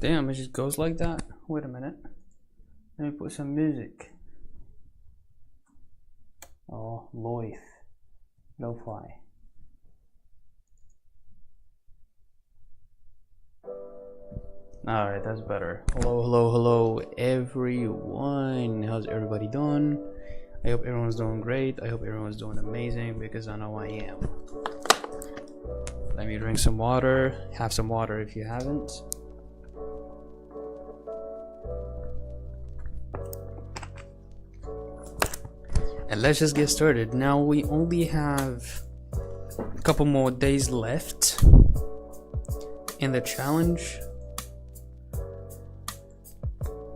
Damn, it just goes like that. Wait a minute. Let me put some music. Oh, lo-fi. Alright, that's better. Hello, everyone. How's everybody doing? I hope everyone's doing great. I hope everyone's doing amazing because I know I am. Let me drink some water. Have some water if you haven't. And let's just get started. Now we only have a couple more days left in the challenge.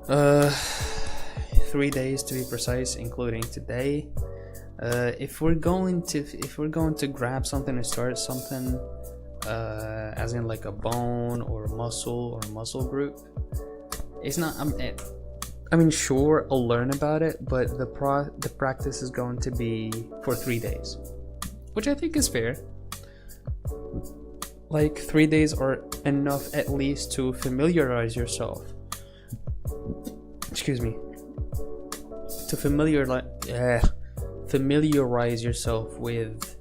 3 days to be precise, including today. If we're going to grab something and start something, as in like a bone or a muscle group, it's not. I mean, sure, I'll learn about it, but the practice is going to be for 3 days, which I think is fair. Like 3 days are enough at least to familiarize yourself. Excuse me. To familiarize yourself with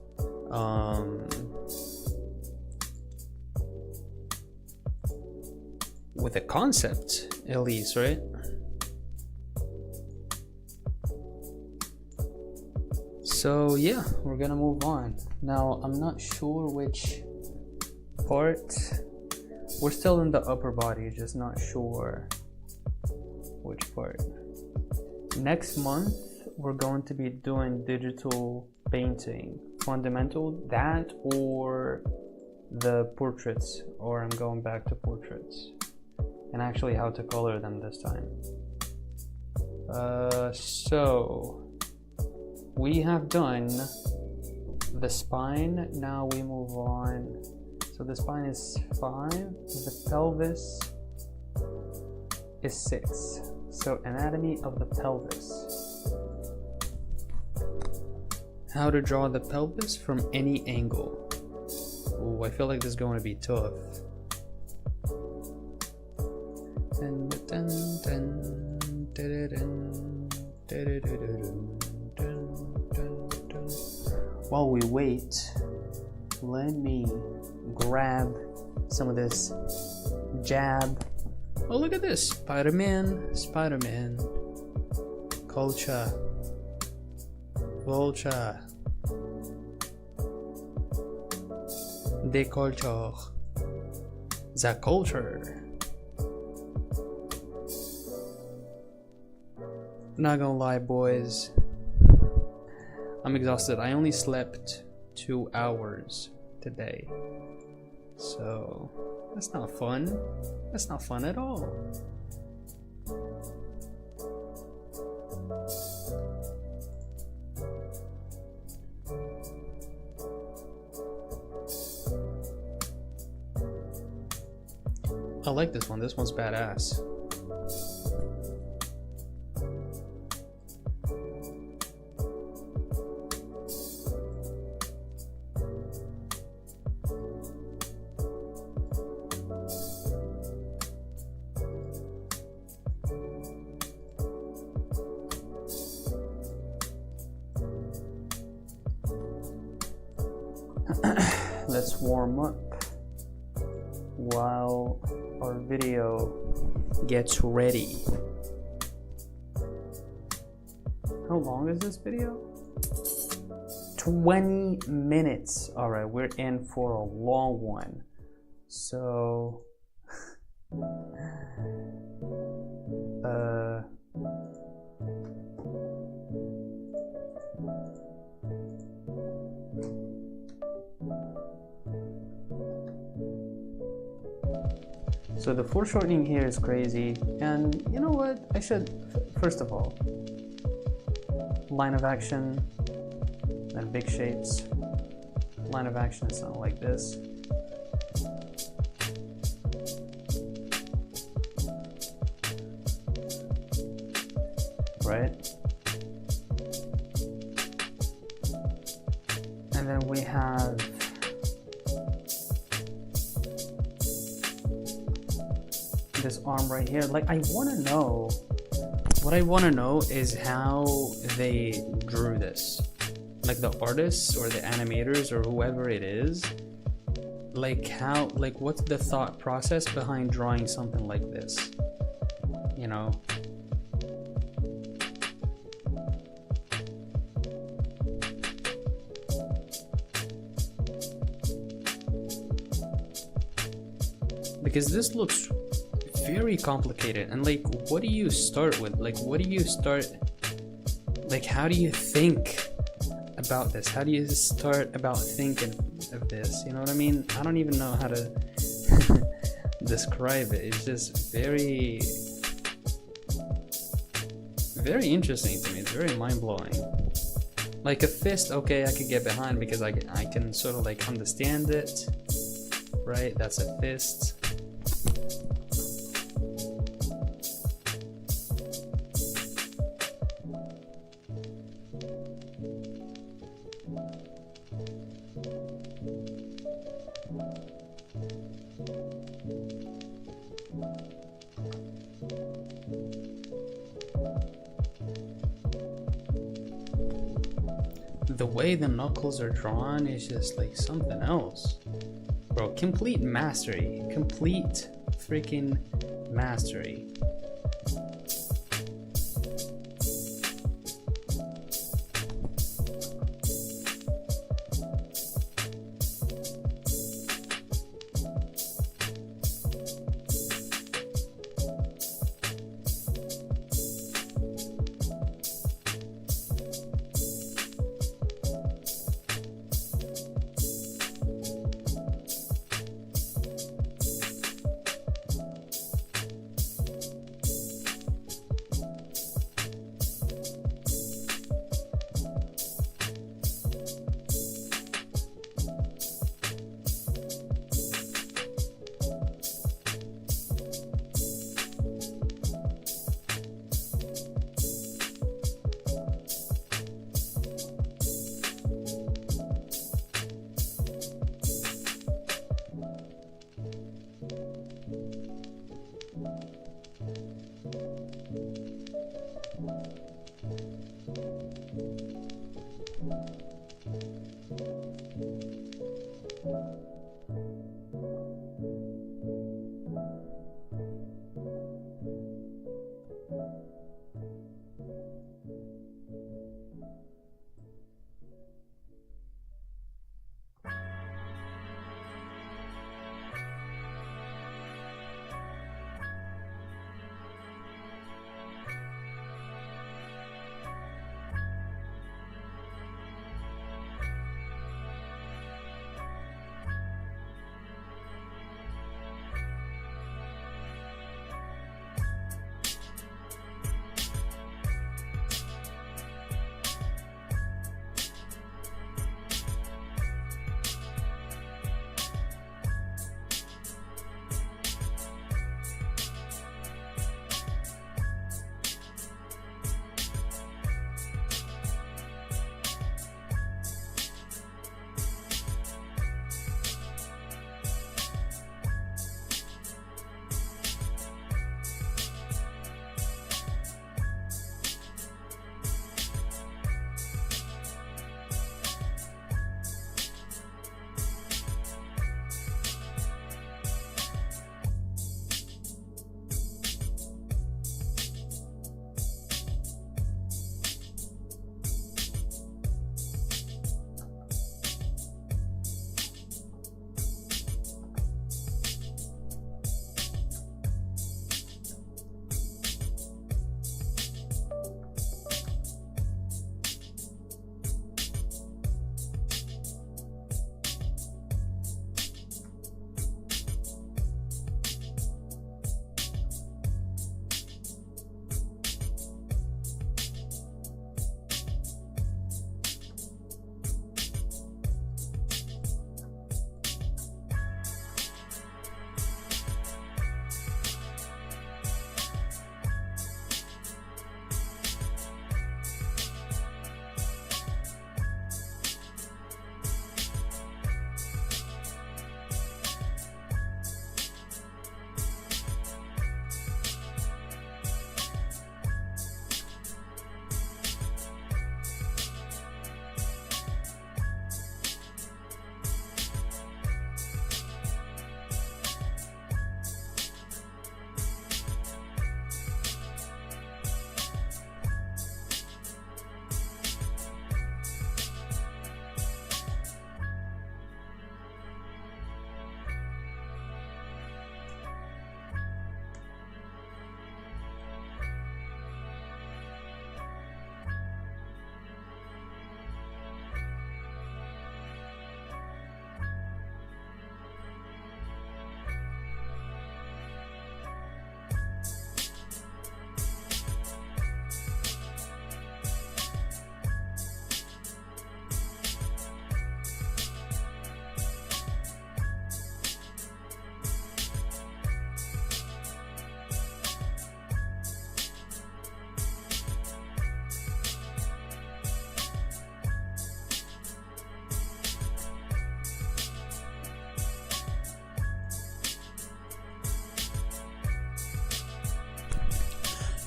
the concept, at least, right? So yeah, we're gonna move on. Now I'm not sure which part. We're still in the upper body, just not sure which part. Next month we're going to be doing digital painting, fundamental, that or the portraits, or I'm going back to portraits, and actually how to color them this time. So we have done the spine, now we move on. So the spine is 5, the pelvis is 6. So anatomy of the pelvis. How to draw the pelvis from any angle. Ooh, I feel like this is going to be tough. While we wait, let me grab some of this jab. Oh, look at this. Spider-Man. Culture. Vulture. The culture. The culture. Not gonna lie, boys. I'm exhausted. I only slept 2 hours today. So that's not fun. That's not fun at all. I like this one. This one's badass. Let's warm up while our video gets ready. How long is this video? 20 minutes. All right, we're in for a long one. So So the foreshortening here is crazy, and you know what? I should, first of all, line of action, then big shapes. Line of action is not like this. Right? And then we have this arm right here. Like, I want to know, what I want to know is how they drew this. Like the artists or the animators or whoever it is, like how, like what's the thought process behind drawing something like this, you know? Because this looks very complicated, and like, what do you start with? Like, what do you start, like, how do you think about this? How do you start about thinking of this? You know what I mean? I don't even know how to describe it. It's just very, very interesting to me. It's very mind-blowing. Like a fist, okay, I could get behind because I can sort of like understand it, right? That's a fist. The way the knuckles are drawn is just like something else, bro. Complete mastery, complete freaking mastery.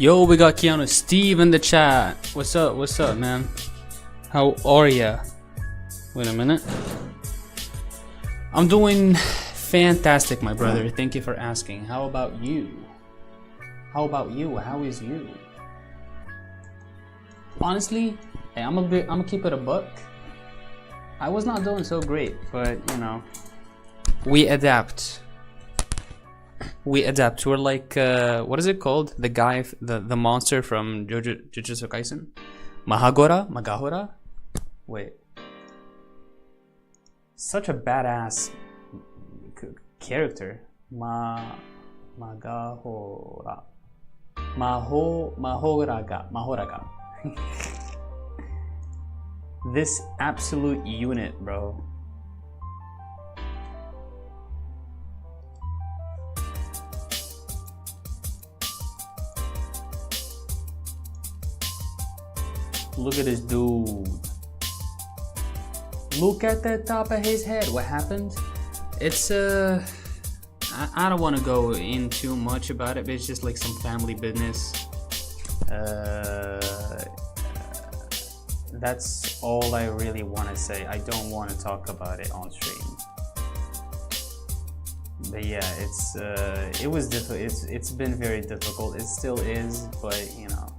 Yo, we got Keanu Steve in the chat. What's up? What's up, man? How are ya? Wait a minute. I'm doing fantastic, my brother. Thank you for asking. How about you? How about you? How is you? Honestly, hey, I'm gonna keep it a buck. I was not doing so great, but you know, we adapt. We adapt. We're like, what is it called? The guy, the monster from Jujutsu Kaisen? Magahora? Wait. Such a badass character. Magahora. Mahoraga. This absolute unit, bro. Look at this dude. Look at the top of his head. What happened? It's I don't want to go in too much about it, but it's just like some family business. That's all I really want to say. I don't want to talk about it on stream. But yeah, it was difficult. It's been very difficult. It still is, but you know,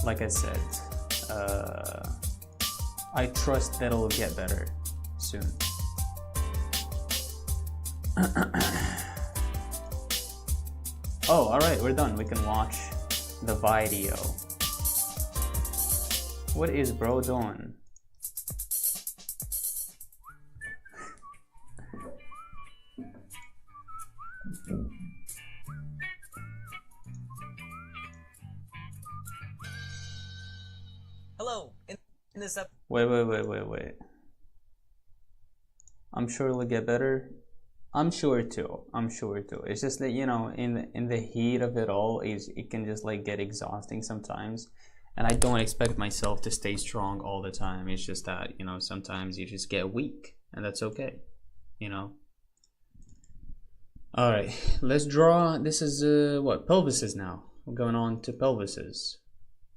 like I said, I trust that it'll get better soon. Oh, alright, we're done. We can watch the video. What is bro doing? Hello, in this episode. Wait. I'm sure it'll get better. I'm sure too. It's just that, you know, in the heat of it all, it can just like get exhausting sometimes. And I don't expect myself to stay strong all the time. It's just that, you know, sometimes you just get weak, and that's okay, you know. All right, let's draw. This is what, pelvises now. We're going on to pelvises.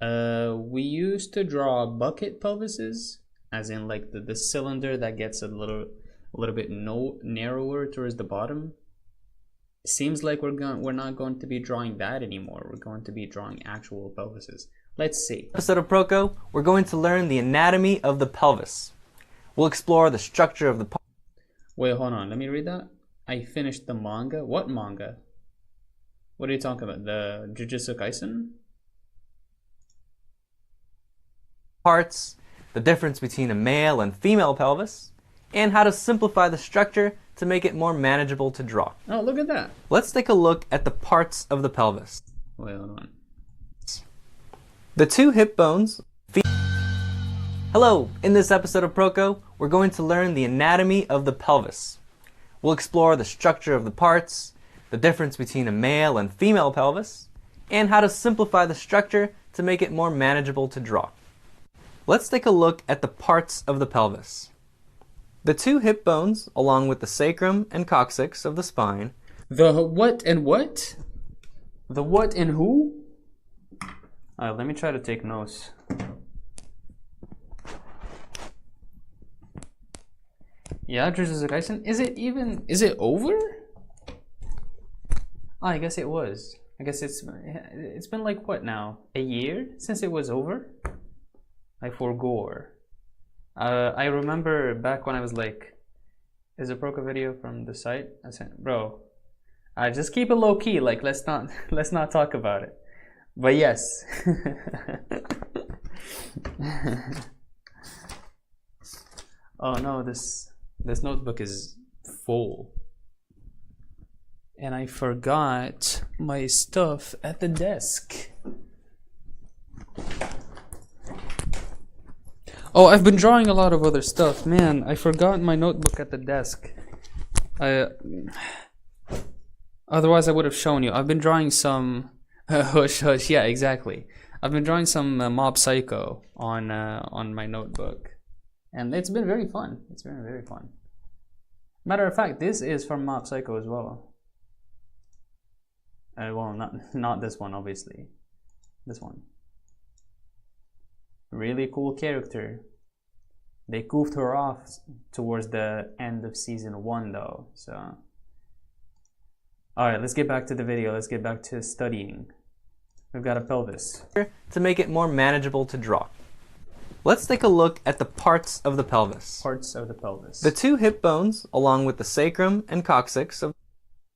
We used to draw bucket pelvises, as in like the cylinder that gets a little bit narrower towards the bottom. Seems like we're not going to be drawing that anymore. We're going to be drawing actual pelvises. Let's see. Episode of Proco, we're going to learn the anatomy of the pelvis. We'll explore the structure of the Wait, hold on. Let me read that. I finished the manga. What manga? What are you talking about? The Jujutsu Kaisen? parts, the difference between a male and female pelvis, and how to simplify the structure to make it more manageable to draw. Oh, look at that. Let's take a look at the parts of the pelvis. Wait, hold on. The two hip bones. Hello, in this episode of Proco, we're going to learn the anatomy of the pelvis. We'll explore the structure of the parts, the difference between a male and female pelvis, and how to simplify the structure to make it more manageable to draw. Let's take a look at the parts of the pelvis. The two hip bones, along with the sacrum and coccyx of the spine. The what and what? The what and who? Alright, let me try to take notes. Yeah, Jujutsu Kaisen. Is it over? Oh, I guess it was. I guess it's been like what now? A year since it was over? Like for gore. I remember back when I was like, is a Proco video from the site? I said, bro, just keep it low key. Like let's not talk about it. But yes. Oh no, this notebook is full. And I forgot my stuff at the desk. Oh, I've been drawing a lot of other stuff. Man, I forgot my notebook at the desk. Otherwise I would have shown you. I've been drawing some hush hush. Yeah, exactly. I've been drawing some Mob Psycho on my notebook. And it's been very fun. It's been very fun. Matter of fact, this is from Mob Psycho as well. Well, not this one, obviously. This one. Really cool character. They goofed her off towards the end of season 1 though, so. Alright, let's get back to the video. Let's get back to studying. We've got a pelvis. To make it more manageable to draw. Let's take a look at the parts of the pelvis. Parts of the pelvis. The 2 hip bones, along with the sacrum and coccyx of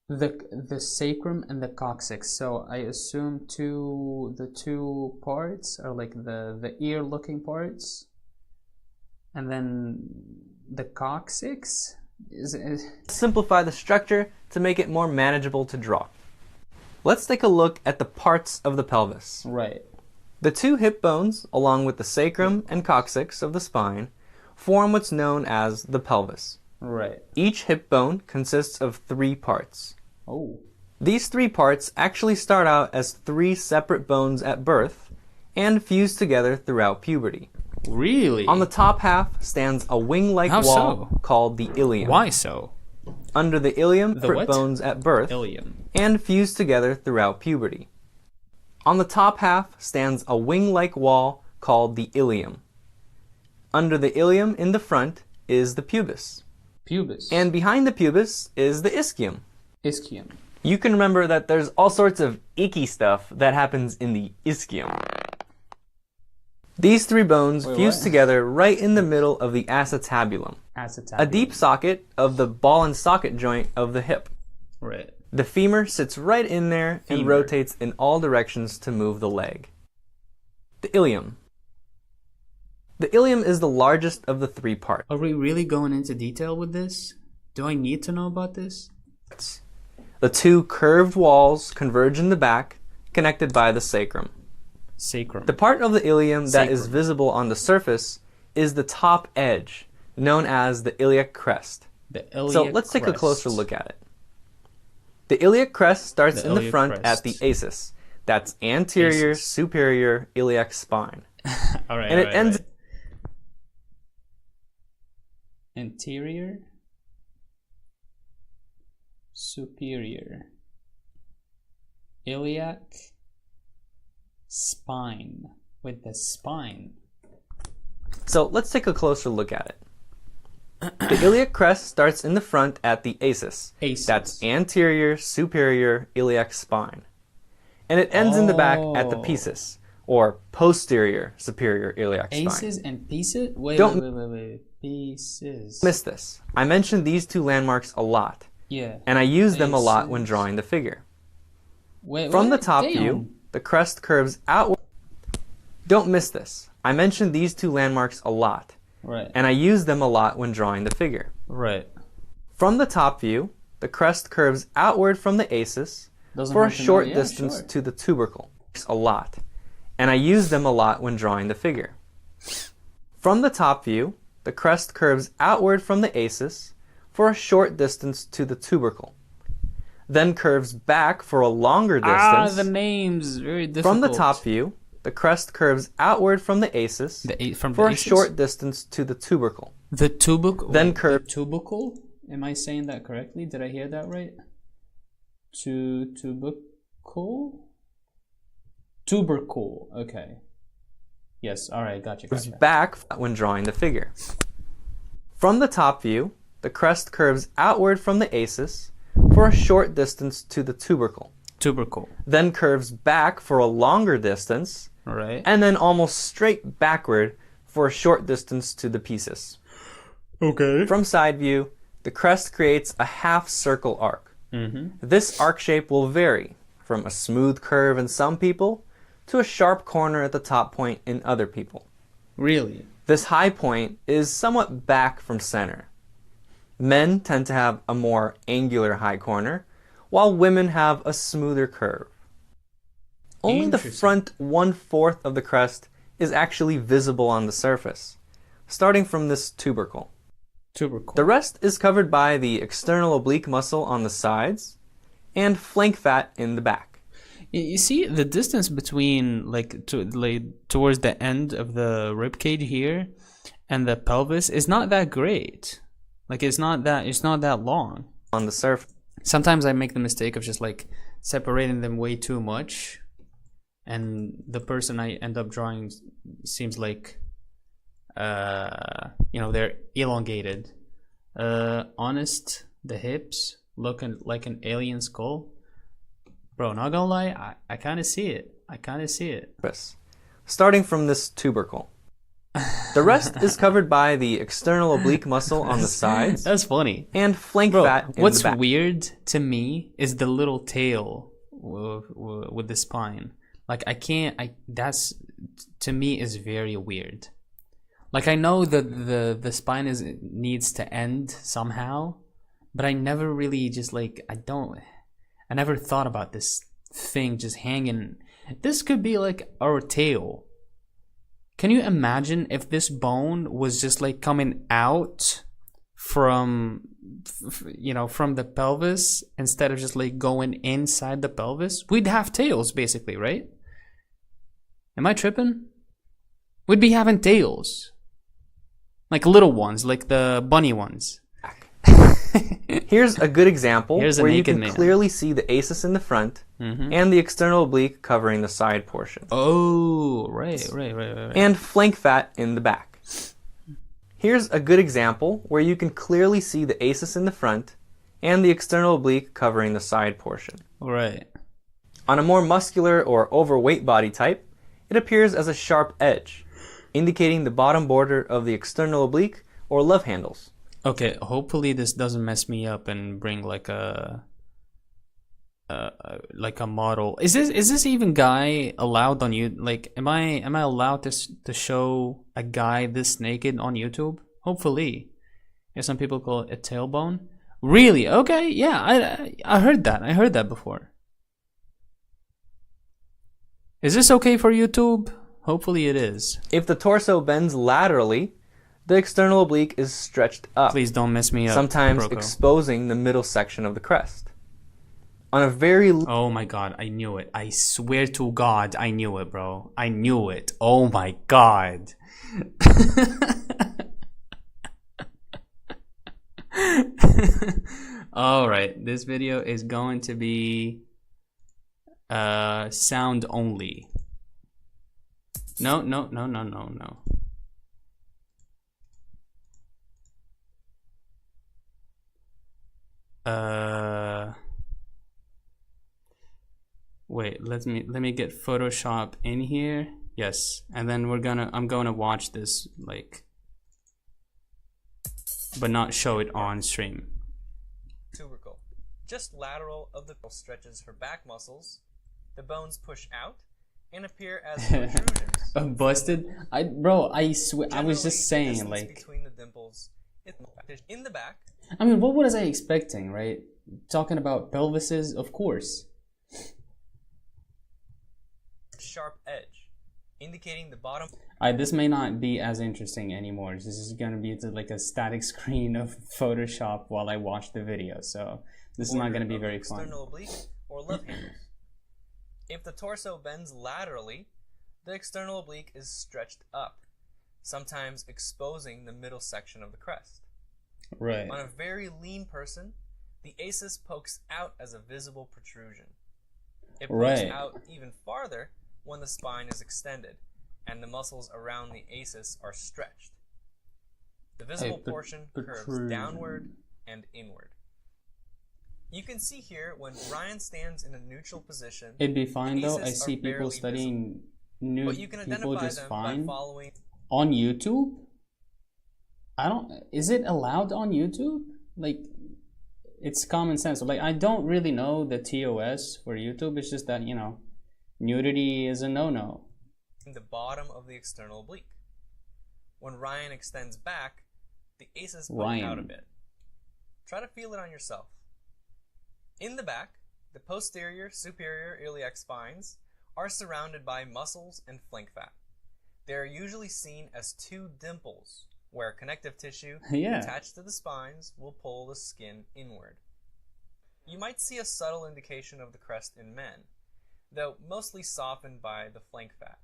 the sacrum and the coccyx. So I assume the two parts are like the ear looking parts, and then the coccyx is simplify the structure to make it more manageable to draw. Let's take a look at the parts of the pelvis. Right. The 2 hip bones, along with the sacrum and coccyx of the spine, form what's known as the pelvis. Right. Each hip bone consists of 3 parts. Oh. These 3 parts actually start out as 3 separate bones at birth and fuse together throughout puberty. Really? On the top half stands a wing-like wall called the ilium. Why so? Under the ilium, The separate what? bones at birth Ilium. and fuse together throughout puberty. On the top half stands a wing-like wall called the ilium. Under the ilium in the front is the pubis. Pubis. And behind the pubis is the ischium. Ischium. You can remember that there's all sorts of icky stuff that happens in the ischium. These 3 bones fuse together right in the middle of the acetabulum, a deep socket of the ball and socket joint of the hip. Right. The femur sits right in there and rotates in all directions to move the leg. The ilium. The ilium is the largest of the 3 parts. Are we really going into detail with this? Do I need to know about this? The 2 curved walls converge in the back, connected by the sacrum. Sacrum. The part of the ilium that is visible on the surface is the top edge, known as the iliac crest. So let's take a closer look at it. The iliac crest starts in the front at the acis. That's anterior superior iliac spine. All right. And it ends anterior superior iliac spine. With the spine. So let's take a closer look at it. The iliac crest starts in the front at the acis. That's anterior superior iliac spine. And it ends in the back at the pieces, or posterior superior iliac spine. Aces and pieces? Wait. Pieces. Miss this. I mentioned these 2 landmarks a lot. Yeah. And I use them a lot when drawing the figure. From the top view, the crest curves outward. Don't miss this. I mentioned these 2 landmarks a lot. Right. And I use them a lot when drawing the figure. Right. From the top view, the crest curves outward from the acis for a short distance to the tubercle. A lot. And I use them a lot when drawing the figure. From the top view, the crest curves outward from the acis for a short distance to the tubercle. Then curves back for a longer distance. The name's very difficult. From the top view, the crest curves outward from the acis for a short distance to the tubercle. The tubercle? Then curve. Tubercle? Am I saying that correctly? Did I hear that right? Tubercle? Tubercle. Okay. Yes. All right. Gotcha. Back when drawing the figure. From the top view, the crest curves outward from the acis for a short distance to the tubercle. Tubercle. Then curves back for a longer distance. Right. And then almost straight backward for a short distance to the pieces. Okay. From side view, the crest creates a half circle arc. Mm-hmm. This arc shape will vary from a smooth curve in some people to a sharp corner at the top point in other people. Really? This high point is somewhat back from center. Men tend to have a more angular high corner, while women have a smoother curve. Only the front 1/4 of the crest is actually visible on the surface, starting from this tubercle. The rest is covered by the external oblique muscle on the sides and flank fat in the back. You see the distance between towards the end of the rib cage here and the pelvis is not that great. It's not that long on the surface. sometimes I make the mistake of just like separating them way too much, and the person I end up drawing seems like you know, they're elongated. Honest, the hips looking like an alien skull. Bro, not gonna lie, I kind of see it. I kind of see it. Starting from this tubercle. The rest is covered by the external oblique muscle on the sides. That's funny. And flank Bro, fat in what's the back. weird to me is the little tail with the spine. Like that's, to me, is very weird. Like, I know that the spine needs to end somehow, but I never really just like, I never thought about this thing just hanging. This could be like our tail. Can you imagine if this bone was just like coming out from, you know, from the pelvis instead of just like going inside the pelvis? We'd have tails basically, right? Am I tripping? We'd be having tails. Like little ones, like the bunny ones. Here's a good example where you can man. clearly see the asus in the front and the external oblique covering the side portion. Oh, right. And flank fat in the back. Here's a good example where you can clearly see the asus in the front and the external oblique covering the side portion. Right. On a more muscular or overweight body type, it appears as a sharp edge, indicating the bottom border of the external oblique or love handles. Okay, hopefully this doesn't mess me up and bring like a model. Is this even guy allowed on you? Like, am I allowed to show a guy this naked on YouTube? Hopefully. Yeah, some people call it a tailbone. Really? Okay, yeah, I heard that. I heard that before. Is this okay for YouTube? Hopefully it is. If the torso bends laterally, the external oblique is stretched up. Please don't mess me up. Sometimes Broco. exposing the middle section of the crest. On a very... Oh my god, I knew it. I swear to God, I knew it, bro. I knew it. Oh my god. Alright, this video is going to be sound only. No. Wait, let me get Photoshop in here. Yes, and then I'm gonna watch this, like, but not show it on stream. Tubercle. Just lateral of the stretches her back muscles. The bones push out and appear as protrusions. Busted? I swear, I was just saying, like, between the dimples in the back. I mean, what was I expecting, right? Talking about pelvises, of course. Sharp edge, indicating the bottom. This may not be as interesting anymore. This is gonna be like a static screen of Photoshop while I watch the video, so this is not gonna be very fun. External oblique or love handles. If the torso bends laterally, the external oblique is stretched up, sometimes exposing the middle section of the crest. Right. On a very lean person, the asus pokes out as a visible protrusion. It pokes out even farther when the spine is extended and the muscles around the asus are stretched. The visible portion curves downward and inward. You can see here when Ryan stands in a neutral position. It'd be fine though. I see people studying nude people just fine on YouTube. Is it allowed on YouTube? Like, it's common sense. Like, I don't really know the TOS for YouTube. It's just that, you know, nudity is a no-no. In the bottom of the external oblique. When Ryan extends back, the asus poke out a bit. Try to feel it on yourself. In the back, the posterior superior iliac spines are surrounded by muscles and flank fat. They are usually seen as two dimples, where connective tissue attached to the spines will pull the skin inward. You might see a subtle indication of the crest in men, though mostly softened by the flank fat.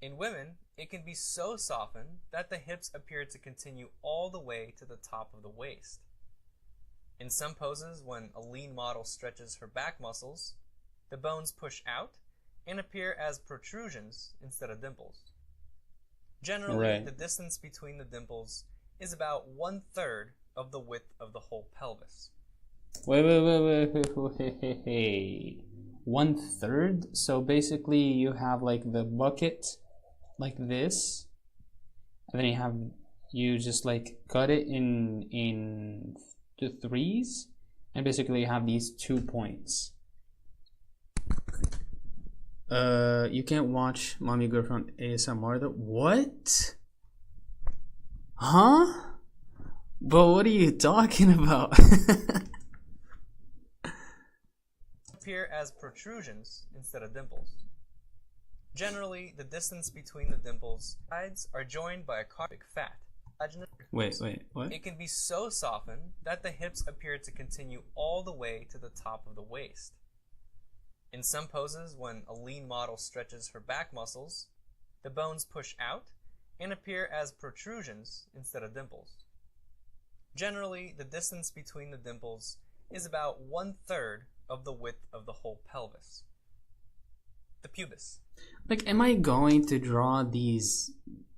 In women, it can be so softened that the hips appear to continue all the way to the top of the waist. In some poses, when a lean model stretches her back muscles, the bones push out and appear as protrusions instead of dimples. Generally, the distance between the dimples is about 1/3 of the width of the whole pelvis. Wait. 1/3? So basically you have like the bucket like this, and then you just like cut it in to threes, and basically you have these 2 points. You can't watch Mommy Girlfriend ASMR though. What? Huh? But what are you talking about? Appear as protrusions instead of dimples. Generally, the distance between the dimples sides are joined by a cardiac fat. Wait, what? It can be so softened that the hips appear to continue all the way to the top of the waist. In some poses, when a lean model stretches her back muscles, the bones push out and appear as protrusions instead of dimples. Generally, the distance between the dimples is about 1/3 of the width of the whole pelvis. The pubis. Like, am I going to draw these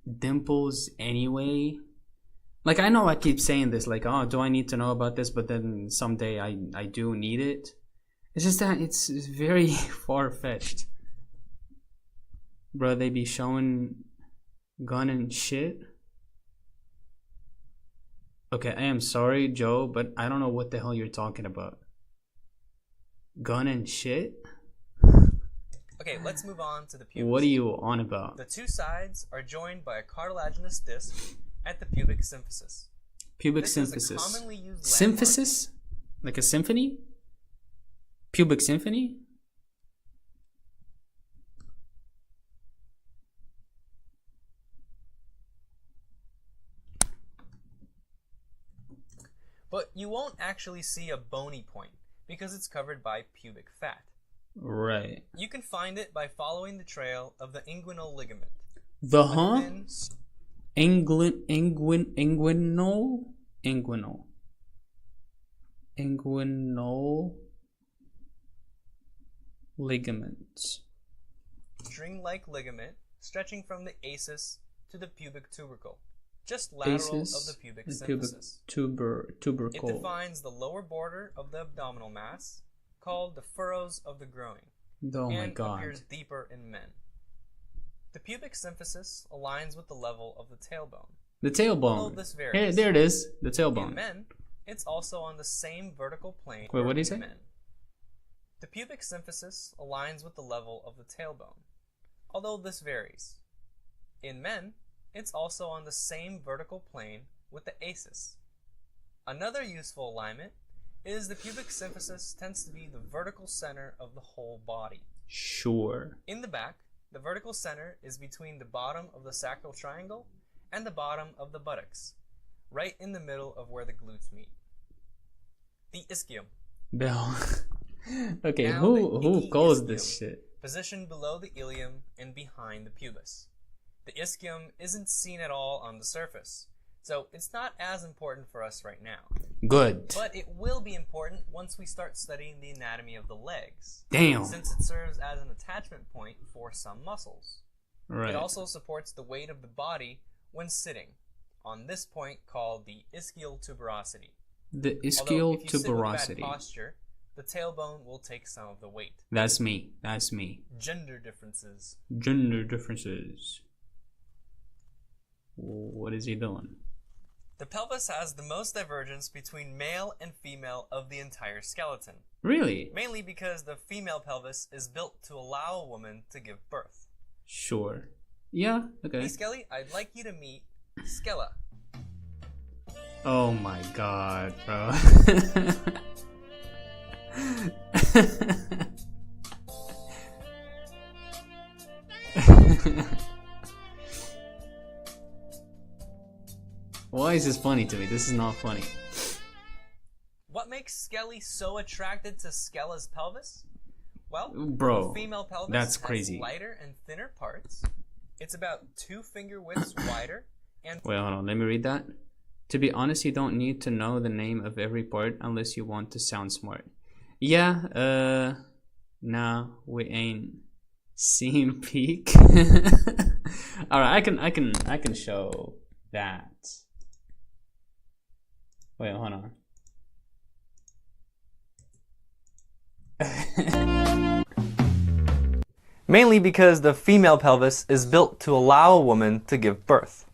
dimples anyway? Like, I know I keep saying this, like, oh, do I need to know about this? But then someday I do need it. It's just that it's very far-fetched. Bro, they be showing gun and shit. Okay, I am sorry, Joe, but I don't know what the hell you're talking about. Gun and shit? Okay, let's move on to the pubis. What are you on about? The two sides are joined by a cartilaginous disc at the pubic symphysis. Pubic This symphysis. is a commonly used Symphysis? Like a symphony? Pubic symphony? But you won't actually see a bony point because it's covered by pubic fat. Right. You can find it by following the trail of the inguinal ligament. The inguinal ligaments. String-like ligament stretching from the acis to the pubic tubercle, just lateral of the pubic symphysis. Tubercle. It defines the lower border of the abdominal mass, called the furrows of the groin, and appears deeper in men. The pubic symphysis aligns with the level of the tailbone. The tailbone. Although this varies. Hey, there it is. The tailbone. In men, it's also on the same vertical plane. Wait, what did he say? Men. The pubic symphysis aligns with the level of the tailbone, although this varies. In men, it's also on the same vertical plane with the acis. Another useful alignment is the pubic symphysis tends to be the vertical center of the whole body. Sure. In the back, the vertical center is between the bottom of the sacral triangle and the bottom of the buttocks, right in the middle of where the glutes meet. The ischium. Bill. Okay, Now who calls ischium, this shit? Positioned below the ilium and behind the pubis. The ischium isn't seen at all on the surface, so it's not as important for us right now. Good. But it will be important once we start studying the anatomy of the legs. Damn. Since it serves as an attachment point for some muscles. Right. It also supports the weight of the body when sitting, on this point called the ischial tuberosity. The Although ischial if you sit with tuberosity. bad posture, the tailbone will take some of the weight. That's me. That's me. Gender differences. Gender differences. What is he doing? The pelvis has the most divergence between male and female of the entire skeleton. Really? Mainly because the female pelvis is built to allow a woman to give birth. Sure. Yeah, okay. Hey Skelly, I'd like you to meet Skella. Oh my god, bro. Why is this funny to me? This is not funny. What makes Skelly so attracted to Skella's pelvis? Well, bro, the female pelvis that's has crazy. lighter and thinner parts. It's about 2 finger widths wider and Wait, hold on. Let me read that. To be honest, you don't need to know the name of every part unless you want to sound smart. Yeah, nah, we ain't seen peak. Alright, I can show that. Wait, hold on. Mainly because the female pelvis is built to allow a woman to give birth.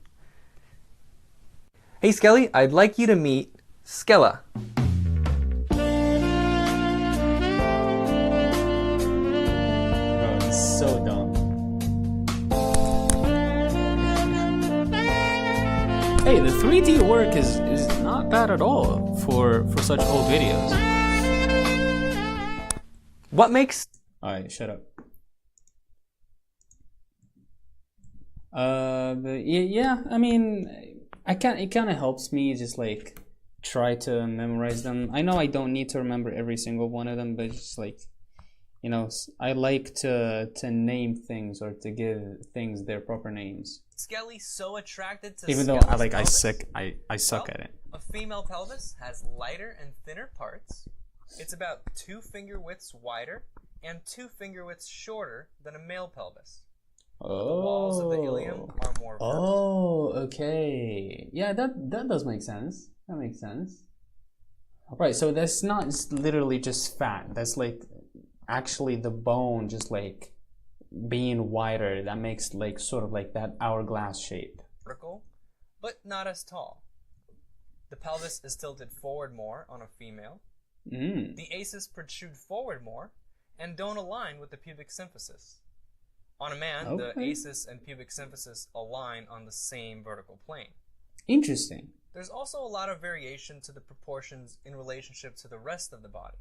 Hey Skelly, I'd like you to meet Skella. Bro, it's so dumb. Hey, the 3D work is not bad at all for such old videos. What makes... Alright, shut up. But yeah, I mean, it kind of helps me just like try to memorize them. I know I don't need to remember every single one of them, but just like, you know, I like to name things or to give things their proper names. Skelly so attracted to even though I suck at it. A female pelvis has lighter and thinner parts. It's about 2 finger widths wider and 2 finger widths shorter than a male pelvis. The walls of the ilium are more vertical. Oh, okay. Yeah, that does make sense. That makes sense. Right, so that's not just literally just fat. That's like actually the bone just like being wider. That makes like sort of like that hourglass shape. Vertical, but not as tall. The pelvis is tilted forward more on a female. The aces protrude forward more and don't align with the pubic symphysis. On a man, the aces and pubic symphysis align on the same vertical plane. Interesting. There's also a lot of variation to the proportions in relationship to the rest of the body.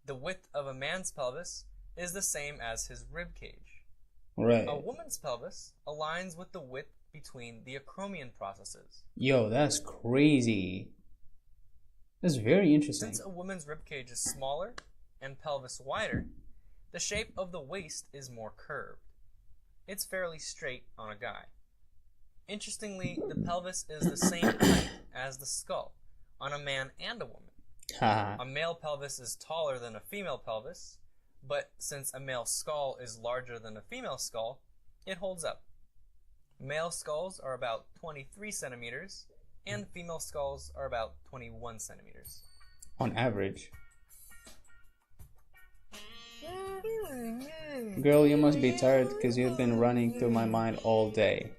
The width of a man's pelvis is the same as his rib cage. Right. A woman's pelvis aligns with the width between the acromion processes. Yo, that's crazy. That's very interesting. Since a woman's rib cage is smaller and pelvis wider, the shape of the waist is more curved. It's fairly straight on a guy. Interestingly, the pelvis is the same height as the skull on a man and a woman. A male pelvis is taller than a female pelvis, but since a male skull is larger than a female skull, it holds up. Male skulls are about 23 centimeters, and female skulls are about 21 centimeters. On average. Girl, you must be tired because you've been running through my mind all day.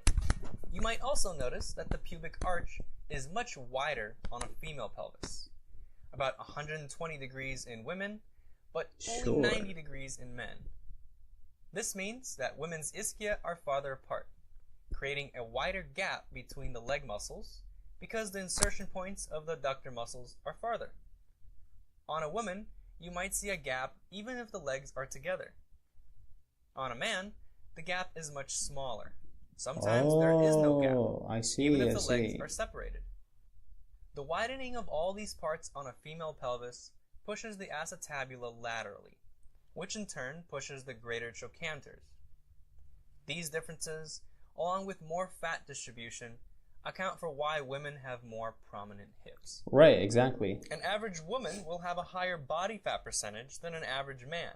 You might also notice that the pubic arch is much wider on a female pelvis. About 120 degrees in women, but only 90 degrees in men. This means that women's ischia are farther apart, creating a wider gap between the leg muscles because the insertion points of the adductor muscles are farther. On a woman, you might see a gap even if the legs are together. On a man, the gap is much smaller. Sometimes there is no gap, I see, even if the legs are separated. The widening of all these parts on a female pelvis pushes the acetabula laterally, which in turn pushes the greater trochanters. These differences, along with more fat distribution, account for why women have more prominent hips. Right, exactly. An average woman will have a higher body fat percentage than an average man,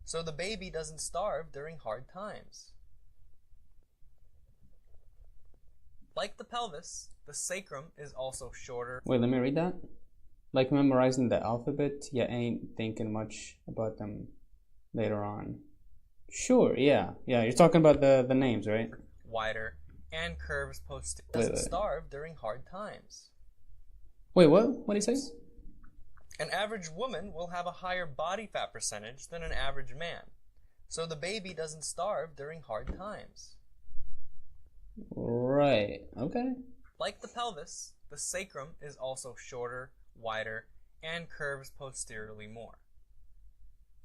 so the baby doesn't starve during hard times. Like the pelvis, the sacrum is also shorter. Wait, let me read that. Like memorizing the alphabet, you ain't thinking much about them later on. Sure, yeah. You're talking about the names, right? Wider and curves posterior. Doesn't starve during hard times. Wait, what? What did he say? An average woman will have a higher body fat percentage than an average man, so the baby doesn't starve during hard times. Right, okay. Like the pelvis, the sacrum is also shorter, wider, and curves posteriorly more.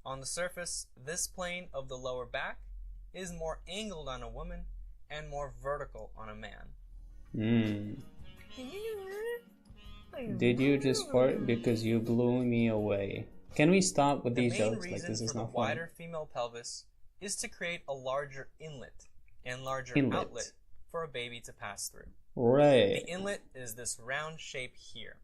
On the surface, this plane of the lower back is more angled on a woman and more vertical on a man. Did you just fart? Because you blew me away. Can we stop with these jokes? Like, this is not fun. The wider female pelvis is to create a larger inlet and larger outlet for a baby to pass through. Right. The inlet is this round shape here.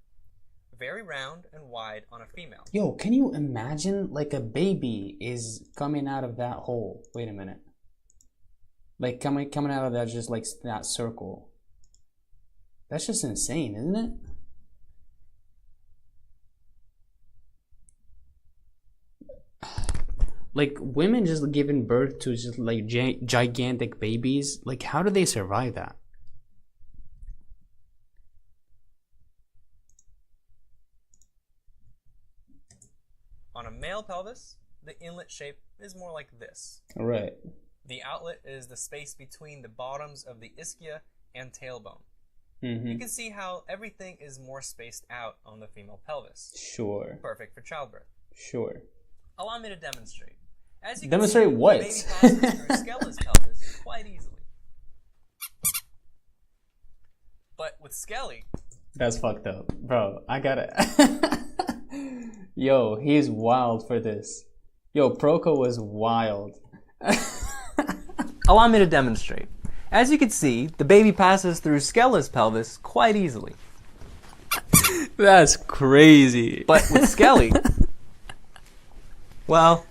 Very round and wide on a female. Yo, can you imagine like a baby is coming out of that hole? Wait a minute. Like coming out of that, just like that circle. That's just insane, isn't it? Like women just giving birth to just like gigantic babies. Like how do they survive that? On a male pelvis, the inlet shape is more like this. Right. The outlet is the space between the bottoms of the ischia and tailbone. Mm-hmm. You can see how everything is more spaced out on the female pelvis. Sure. Perfect for childbirth. Sure. Allow me to demonstrate. As you Demonstrate can see, what? the baby passes through Skella's pelvis quite easily. But with Skelly, that's fucked up. Bro, I gotta... Yo, he's wild for this. Yo, Proco was wild. allow me to demonstrate. As you can see, the baby passes through Skella's pelvis quite easily. That's crazy. But with Skelly, well...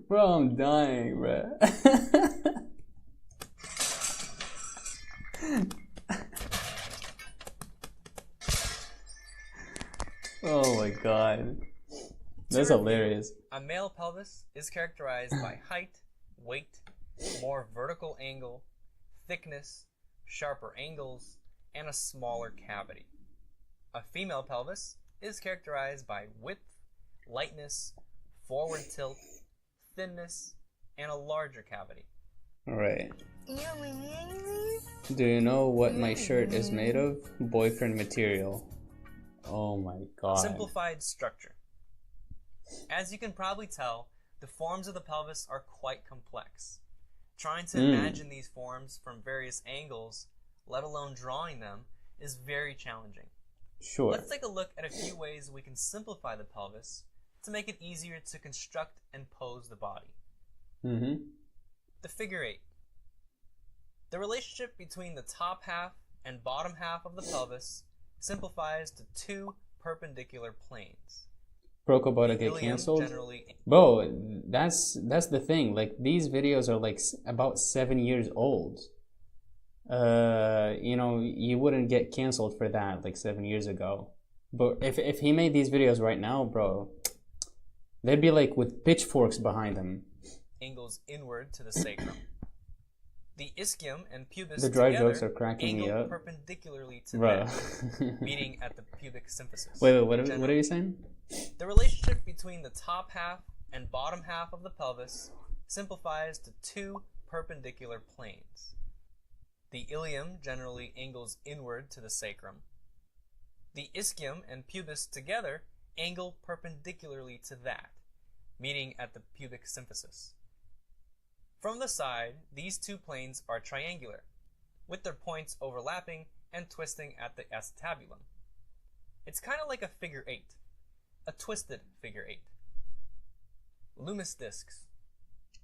Bro, I'm dying, bro. Oh my god. That's hilarious. A male pelvis is characterized by height, weight, more vertical angle, thickness, sharper angles, and a smaller cavity. A female pelvis is characterized by width, lightness, forward tilt, thinness, and a larger cavity. Alright. Do you know what my shirt is made of? Boyfriend material. Oh my god. Simplified structure. As you can probably tell, the forms of the pelvis are quite complex. Trying to imagine these forms from various angles, let alone drawing them, is very challenging. Sure. Let's take a look at a few ways we can simplify the pelvis to make it easier to construct and pose the body. Mm-hmm. The figure 8. The relationship between the top half and bottom half of the pelvis simplifies to two perpendicular planes. Proco about to get canceled? Bro, that's the thing. Like, these videos are like about 7 years old. You know, you wouldn't get canceled for that like 7 years ago. But if he made these videos right now, bro, they'd be like with pitchforks behind them. Angles inward to the sacrum. The ischium and pubis the dry together jokes are cracking me up. Perpendicularly to bro. that, meeting at the pubic symphysis. Wait, what are you saying? The relationship between the top half and bottom half of the pelvis simplifies to two perpendicular planes. The ilium generally angles inward to the sacrum. The ischium and pubis together angle perpendicularly to that, meeting at the pubic symphysis. From the side, these two planes are triangular, with their points overlapping and twisting at the acetabulum. It's kind of like a figure 8, a twisted figure 8. Loomis discs.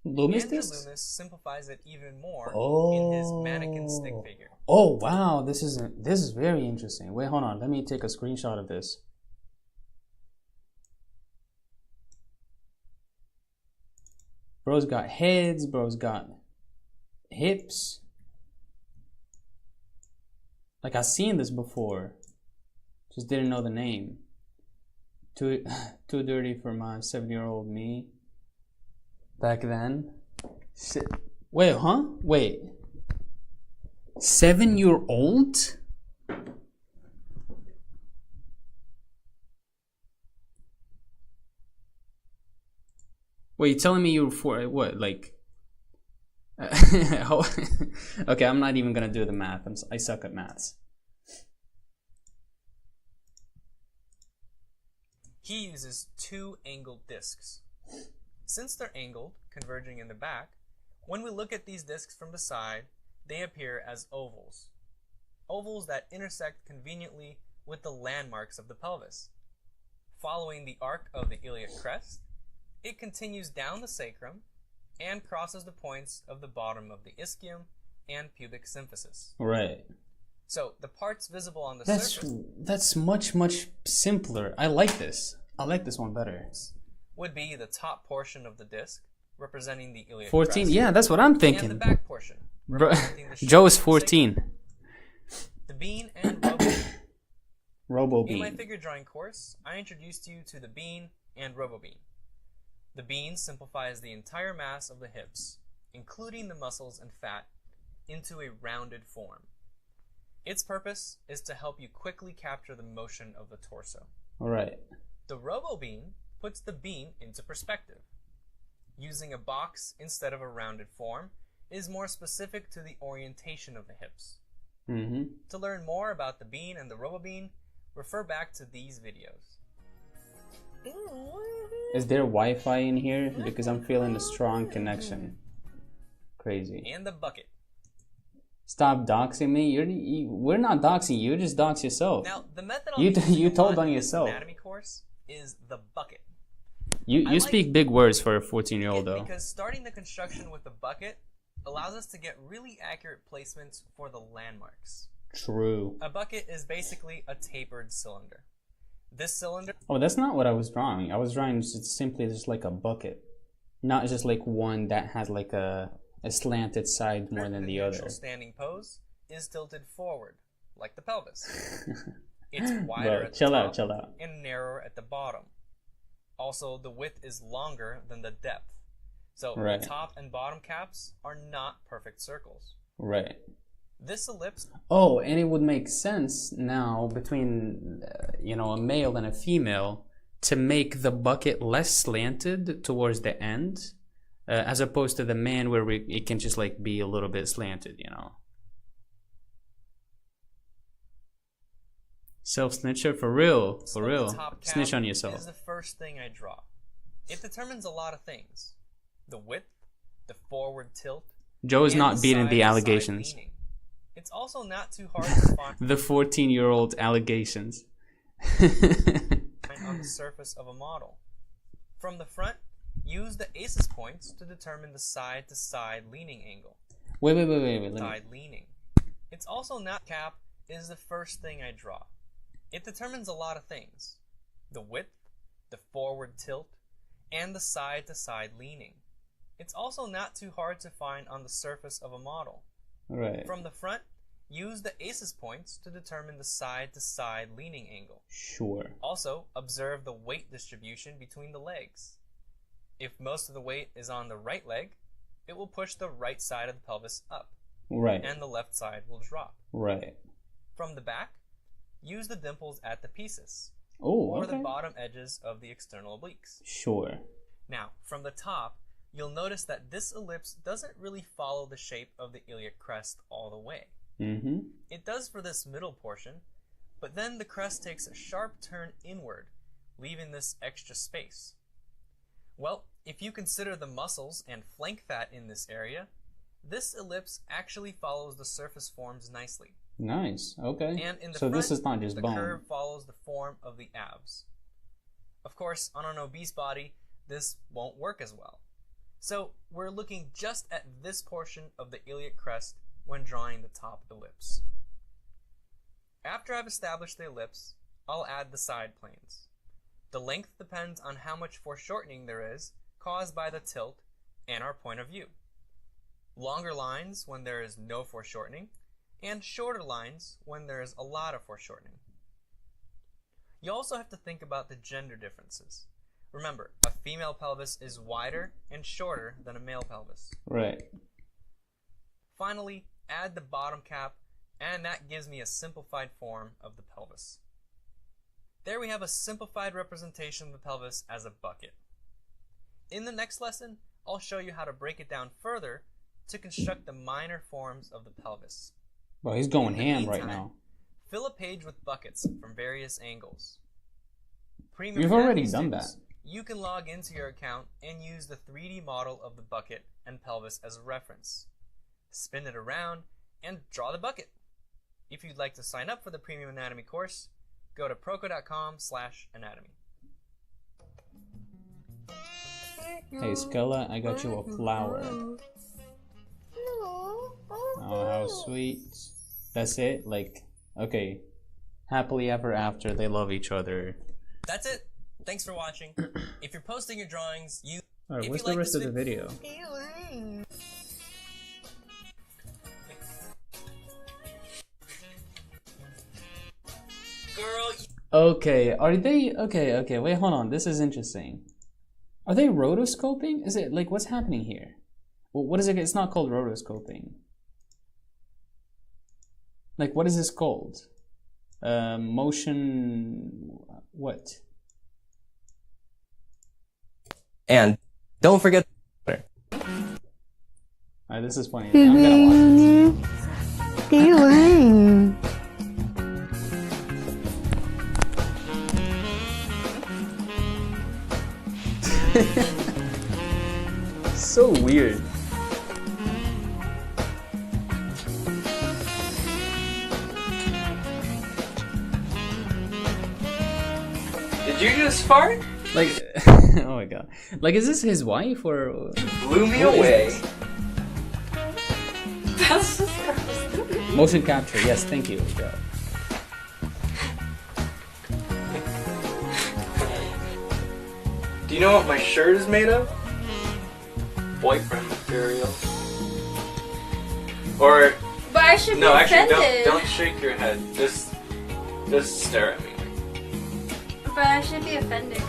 Loomis Andrew discs? Loomis simplifies it even more Oh. in his mannequin stick figure. Oh wow, this is very interesting. Wait, hold on. Let me take a screenshot of this. Bro's got heads, bro's got hips. Like, I've seen this before. Just didn't know the name. Too dirty for my 7-year-old me. Back then. Shit. Wait, huh? Wait. 7-year-old? Wait, you telling me you were for what? Like, okay, I'm not even gonna do the math. I suck at maths. He uses two angled discs. Since they're angled, converging in the back, when we look at these discs from the side, they appear as ovals. Ovals that intersect conveniently with the landmarks of the pelvis. following the arc of the iliac crest, it continues down the sacrum and crosses the points of the bottom of the ischium and pubic symphysis. Right. So the parts visible on the surface that's much simpler. I like this. I like this one better. would be the top portion of the disc, representing the iliac 14. crest, Yeah, that's what I'm thinking. and the back portion, Bro, representing the Joe is shaft of the 14. sacrum. The bean and robobean. Robo In my bean. figure drawing course, I introduced you to the bean and robobean. The bean simplifies the entire mass of the hips, including the muscles and fat, into a rounded form. Its purpose is to help you quickly capture the motion of the torso. Right. The robobean puts the bean into perspective. Using a box instead of a rounded form is more specific to the orientation of the hips. Mm-hmm. To learn more about the bean and the robobean, refer back to these videos. Is there Wi-Fi in here? Because I'm feeling a strong connection. Crazy. And the bucket. Stop doxing me. We're not doxing you. Just dox yourself. Now, the method You told on this yourself. anatomy course is the bucket. You speak big words for a 14-year-old though. Because starting the construction with the bucket allows us to get really accurate placements for the landmarks. True. A bucket is basically a tapered cylinder. This cylinder... Oh, that's not what I was drawing. I was drawing simply just like a bucket. Not just like one that has like a slanted side more than the other. The standing pose is tilted forward, like the pelvis. It's wider Bro, at the chill top out. and narrower at the bottom. Also, the width is longer than the depth. So Right. the top and bottom caps are not perfect circles. Right. This ellipse... Oh, and it would make sense now between, a male and a female to make the bucket less slanted towards the end, as opposed to the man where it can just like be a little bit slanted, Self-snitcher for real, So for the real. top cap Snitch on yourself. is the first thing I draw. It determines a lot of things. The width, the forward tilt, Joe is and not beating the side-to-side allegations. leaning. It's also not too hard to find The 14-year-old allegations. on the surface of a model. From the front, use the ACES points to determine the side-to-side leaning angle. Wait. Let me. Side leaning. It's also not cap is the first thing I draw. It determines a lot of things. The width, the forward tilt, and the side-to-side leaning. It's also not too hard to find on the surface of a model. Right. From the front, use the ACES points to determine the side-to-side leaning angle. Sure. Also, observe the weight distribution between the legs. If most of the weight is on the right leg, it will push the right side of the pelvis up, Right. and the left side will drop. Right. From the back, use the dimples at the pieces, Oh, or okay. the bottom edges of the external obliques. Sure. Now, from the top, you'll notice that this ellipse doesn't really follow the shape of the iliac crest all the way. Mm-hmm. It does for this middle portion, but then the crest takes a sharp turn inward, leaving this extra space. Well, if you consider the muscles and flank fat in this area, this ellipse actually follows the surface forms nicely. Nice. Okay. And in the So front, this is not just the bone. curve follows the form of the abs. Of course, on an obese body, this won't work as well. So we're looking just at this portion of the iliac crest when drawing the top ellipse. After I've established the ellipse, I'll add the side planes. The length depends on how much foreshortening there is caused by the tilt and our point of view. Longer lines when there is no foreshortening, and shorter lines when there is a lot of foreshortening. You also have to think about the gender differences. Remember, a female pelvis is wider and shorter than a male pelvis. Right. Finally, add the bottom cap, and that gives me a simplified form of the pelvis. There we have a simplified representation of the pelvis as a bucket. In the next lesson, I'll show you how to break it down further to construct the minor forms of the pelvis. Well, he's going In the ham right meantime, now. Fill a page with buckets from various angles. Premium You've already anatomy done that. students, you can log into your account and use the 3D model of the bucket and pelvis as a reference. Spin it around and draw the bucket. If you'd like to sign up for the Premium Anatomy course, go to proco.com/anatomy. Hey Skella, I got you a flower. Oh, how sweet. That's it? Like, okay. Happily ever after, they love each other. That's it. Thanks for watching. If you're posting your drawings, Alright, what's the rest of the video? Girl, Okay, are they... Okay, wait, hold on. This is interesting. Are they rotoscoping? Is it, like, what's happening here? Well, what is it? It's not called rotoscoping. Like, what is this called? Motion... what? and don't forget. Alright, this is funny. I'm gonna watch this. So weird. Did you just fart? Like, oh my god. Like, is this his wife or? Blew me away. That's just gross. Motion capture. Yes, thank you. Yeah. Do you know what my shirt is made of? Boyfriend material. Or But I should no, be actually, offended. don't shake your head. Just stare at me. But I should be offended.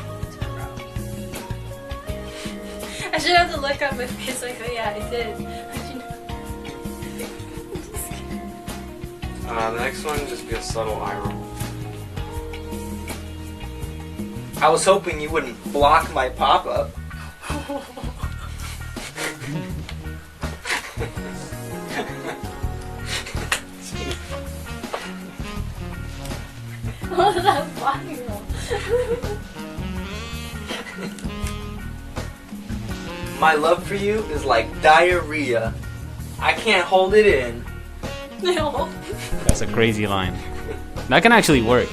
I should have to look up my face like, oh yeah, I did. The next one just be a subtle eye roll. I was hoping you wouldn't block my pop-up. What was that body roll? My love for you is like diarrhea. I can't hold it in. No. That's a crazy line. That can actually work.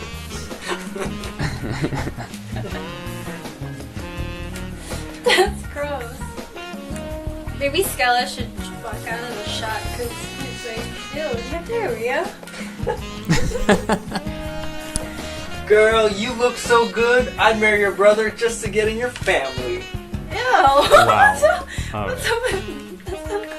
That's gross. Maybe Skella should walk out of the shot because he's like, ew, is that diarrhea? Girl, you look so good. I'd marry your brother just to get in your family. Ew. Wow. What's up? All What's right. up with that's so gross.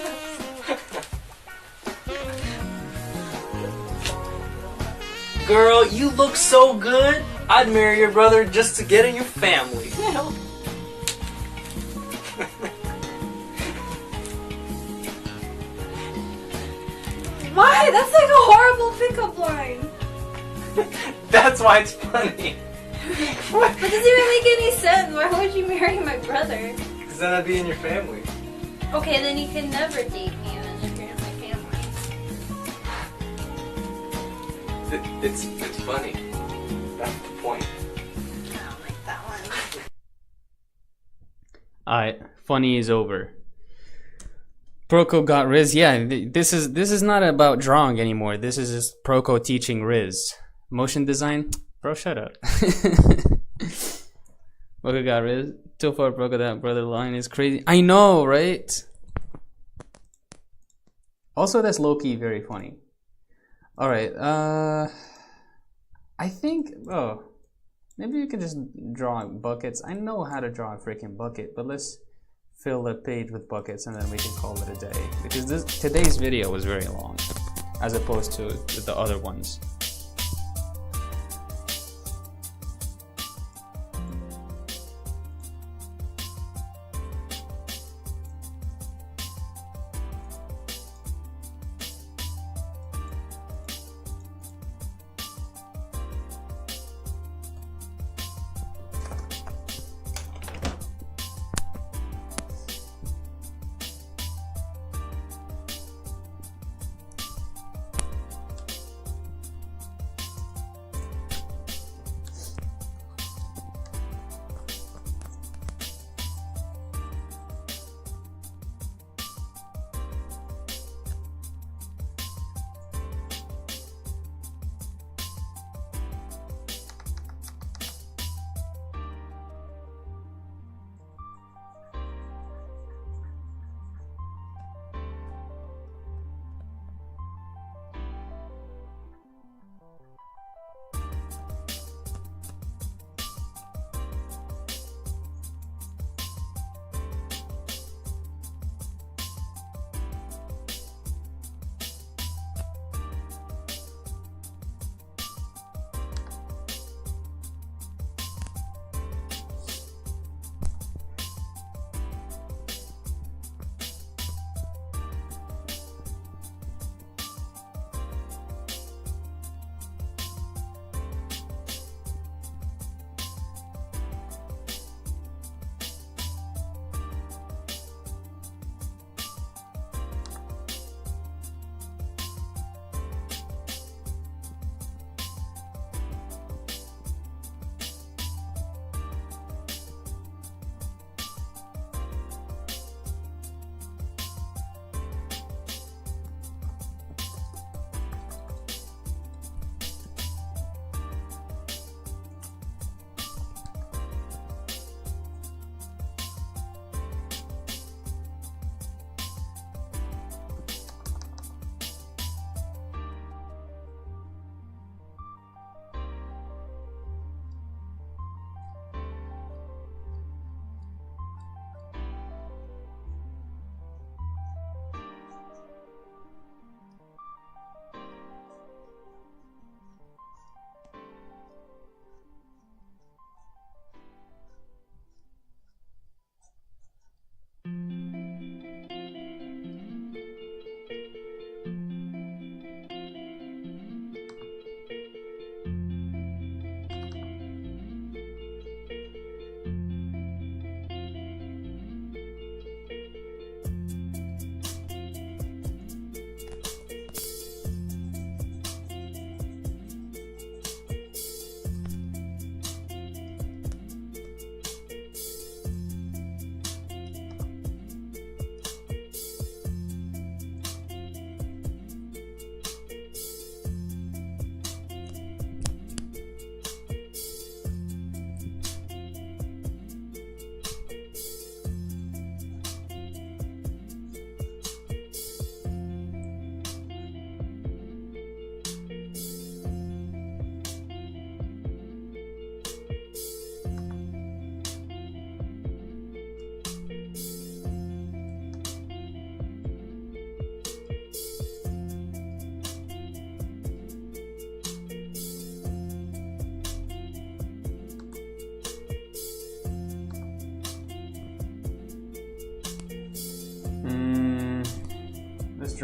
Girl, you look so good. I'd marry your brother just to get in your family. Ew. Why? That's like a horrible pickup line. That's why it's funny. But does it even make any sense? Why would you marry my brother? Because then I'd be in your family. Okay, then you can never date me and then you're in my family. It's funny. That's the point. I don't like that one. Alright, funny is over. Proco got Riz. Yeah, this is not about drawing anymore. This is just Proco teaching Riz. Motion design? Bro, shut up. Proco got Riz. So far, Proco, that brother line is crazy. I know, right? Also, that's low-key very funny. Alright, I think, oh, maybe you can just draw buckets. I know how to draw a freaking bucket, but let's fill the page with buckets and then we can call it a day. Because today's video was very long, as opposed to the other ones.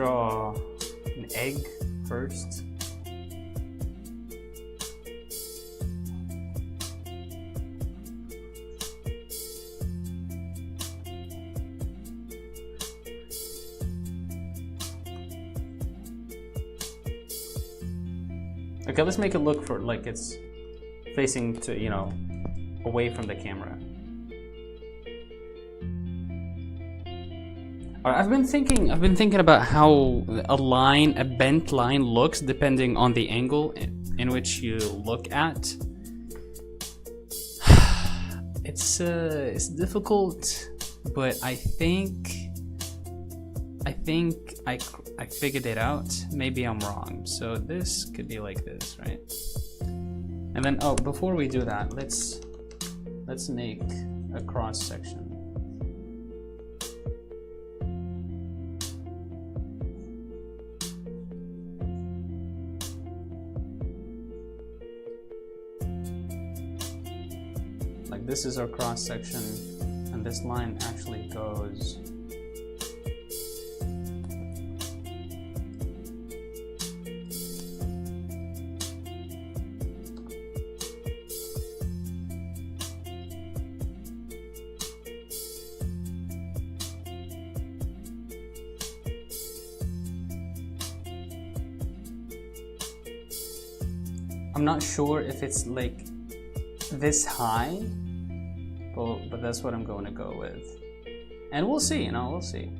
draw an egg first. Okay, let's make it look for like it's facing to, you know, away from the camera. All right, I've been thinking about how a bent line looks depending on the angle in which you look at. It's difficult, but I think I figured it out. Maybe I'm wrong. So this could be like this, right? And then, oh, before we do that, let's make a cross section. Like this is our cross section, and this line actually goes I'm not sure if it's like this high, but that's what I'm going to go with. And we'll see, you know, we'll see.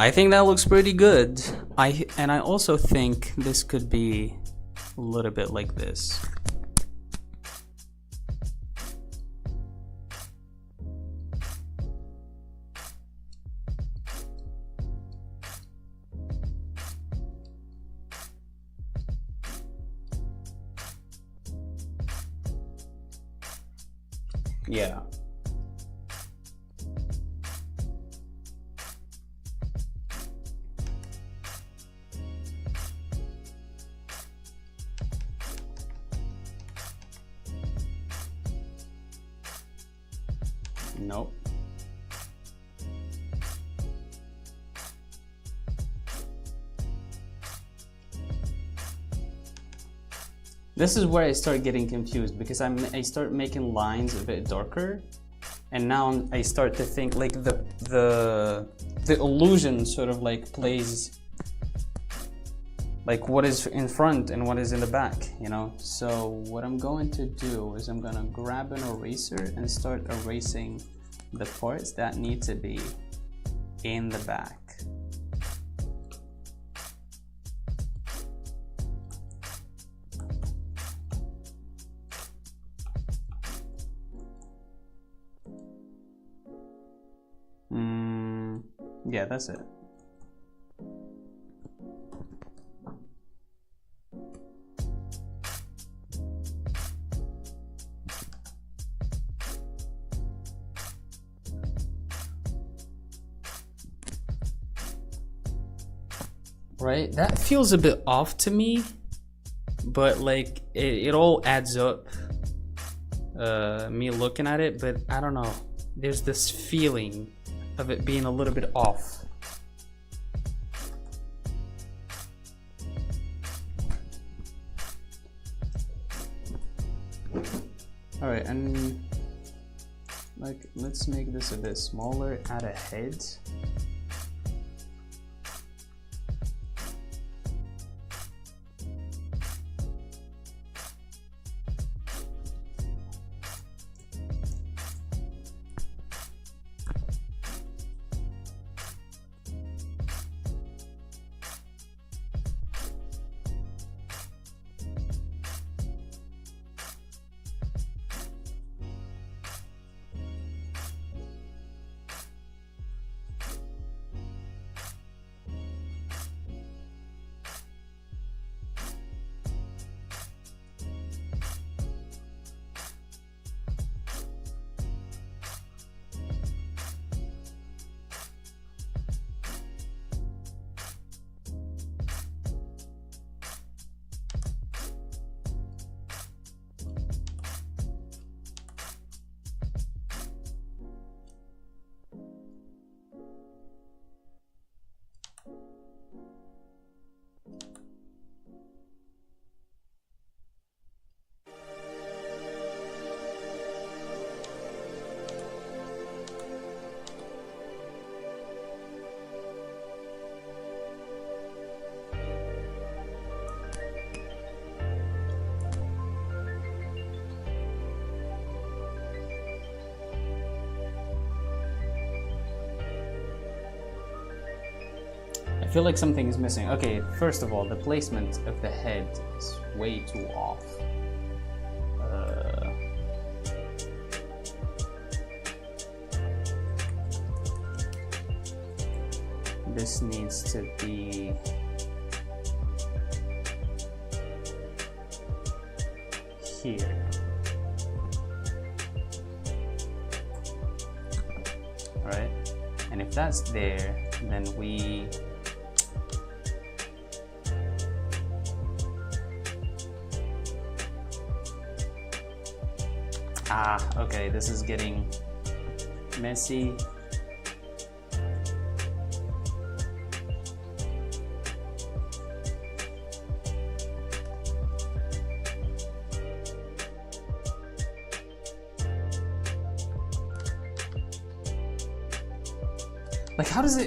I think that looks pretty good. I also think this could be a little bit like this. Yeah. Nope. This is where I start getting confused because I start making lines a bit darker, and now I start to think like the illusion sort of like plays like what is in front and what is in the back, you know? So what I'm going to do is I'm gonna grab an eraser and start erasing the parts that need to be in the back. Yeah, that's it. Right? That feels a bit off to me, but like it all adds up, me looking at it, but I don't know. There's this feeling of it being a little bit off. All right, and like let's make this a bit smaller, add a head. feel like something is missing. Okay, first of all, the placement of the head is way too off. This needs to be here. Alright, and if that's there, then we okay, this is getting messy.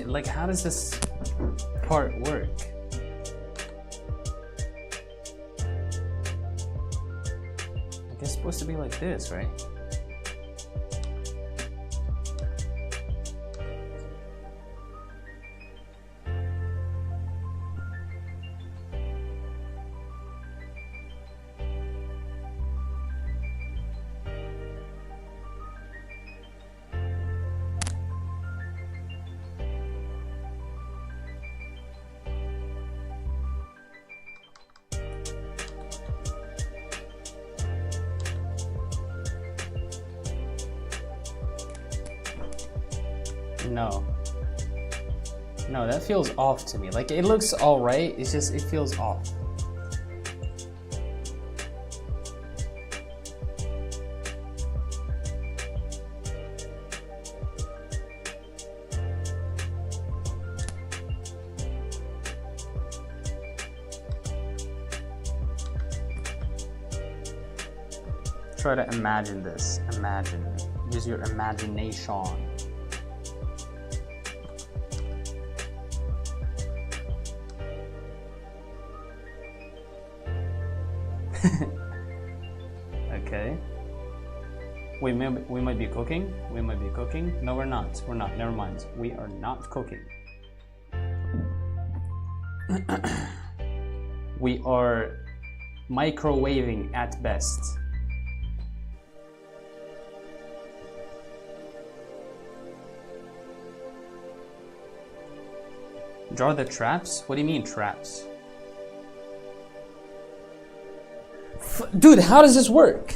Like how does this part work? I guess it's supposed to be like this, right? No, that feels off to me. Like, it looks alright, it's just, it feels off. Try to imagine this. Imagine. Use your imagination. Okay. We might be cooking. We might be cooking. No, we're not. We're not. Never mind. We are not cooking. We are microwaving at best. Draw the traps? What do you mean traps? Dude, how does this work?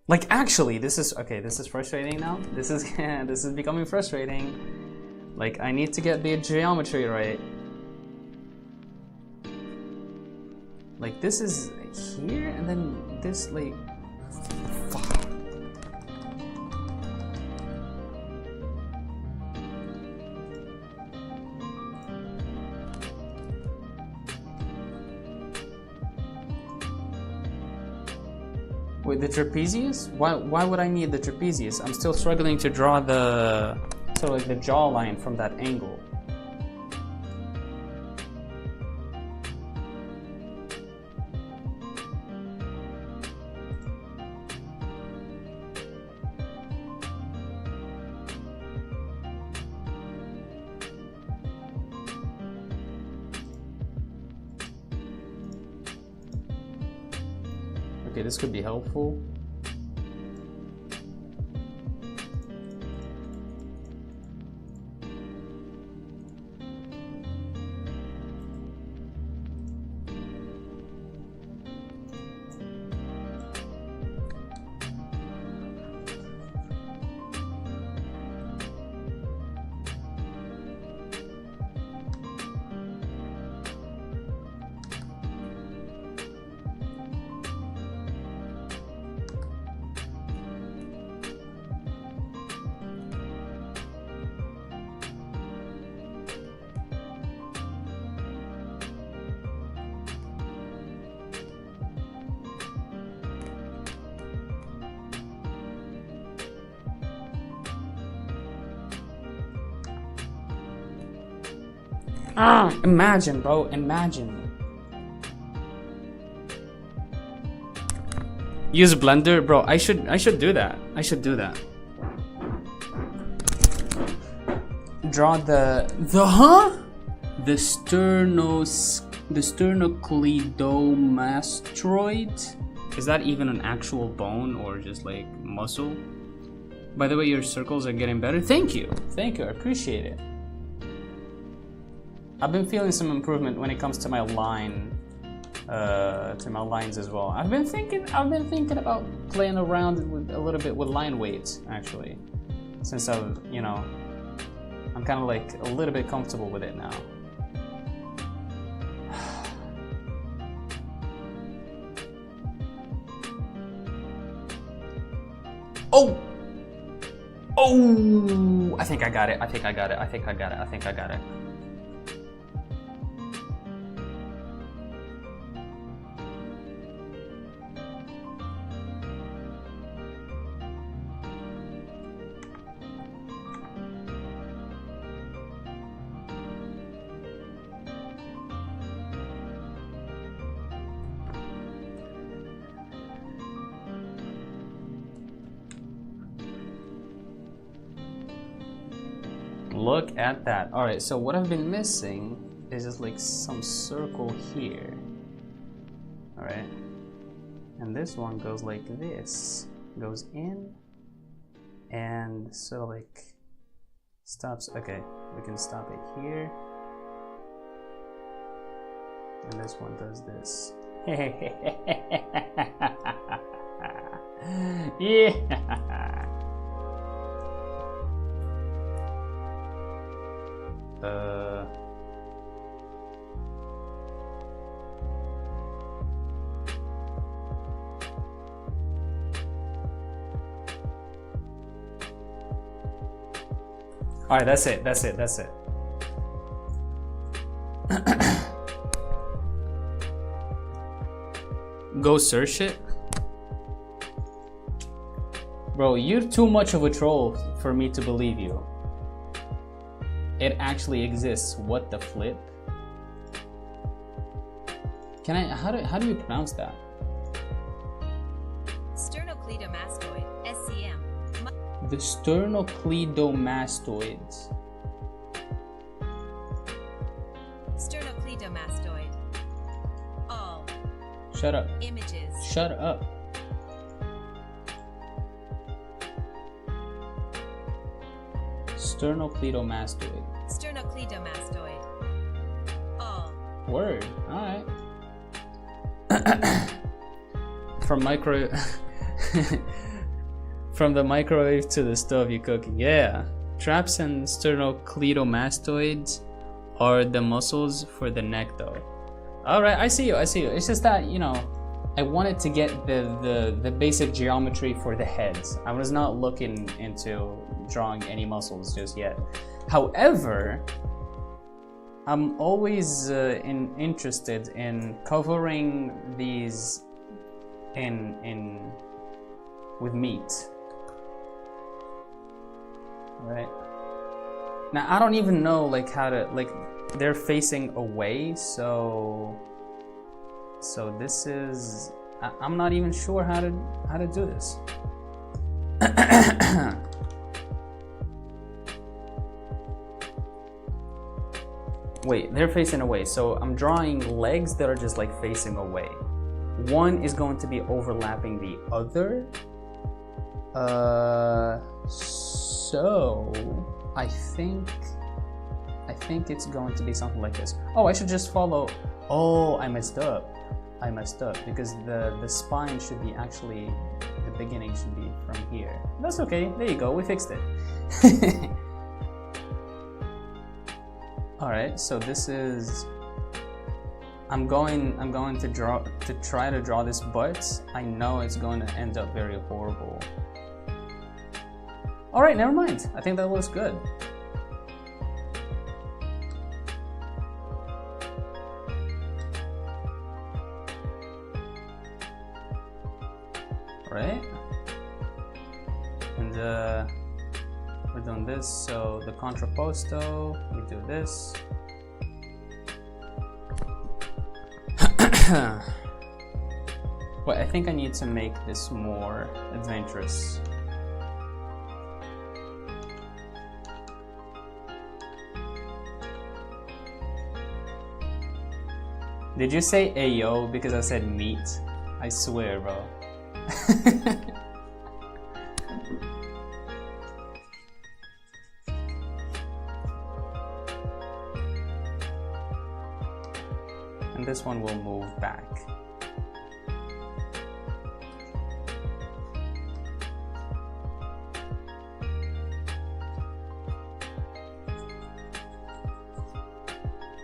Like, actually, this is okay. This is frustrating now. This is this is becoming frustrating. Like, I need to get the geometry right. Like, this is here, and then this, like, fuck. Wait, the trapezius? Why would I need the trapezius? I'm still struggling to draw the like the jawline from that angle. Okay, this could be helpful. Imagine, bro, imagine. Use Blender, bro. I should do that. I should do that. draw the sternocleidomastoid. Is that even an actual bone or just like muscle? By the way, your circles are getting better. Thank you, I appreciate it. I've been feeling some improvement when it comes to my lines as well. I've been thinking about playing around with a little bit with line weights actually, since I'm kind of like a little bit comfortable with it now. Oh! I think I got it. Look at that. All right, so what I've been missing is just like some circle here. All right, and this one goes like this, goes in and sort of like stops. Okay, we can stop it here, and this one does this. Yeah. All right, that's it. Go search it. Bro, you're too much of a troll for me to believe you. It actually exists. What the flip? Can I? How do you pronounce that? Sternocleidomastoid, SCM. The sternocleidomastoids. Sternocleidomastoid. All. Shut up. Images. Shut up. Sternocleidomastoid. Sternocleidomastoid. All. Word. All right. From from the microwave to the stove you cooking. Yeah. Traps and sternocleidomastoids are the muscles for the neck though. All right, I see you. It's just that, I wanted to get the basic geometry for the heads. I was not looking into drawing any muscles just yet. However, I'm always interested in covering these with meat. Right? Now I don't even know how to they're facing away, so this is I'm not even sure how to do this. Wait, they're facing away, so I'm drawing legs that are just facing away. One is going to be overlapping the other. So I think it's going to be something like this. Oh, I should just follow. Oh, I messed up because the spine should be actually, the beginning should be from here. That's okay. There you go. We fixed it. All right. So this is. I'm going to try to draw this, but I know it's going to end up very horrible. All right, never mind. I think that looks good. Right? And we're doing this, so the contrapposto, we do this. Well, I think I need to make this more adventurous. Did you say ayo because I said meat? I swear, bro. And this one will move back.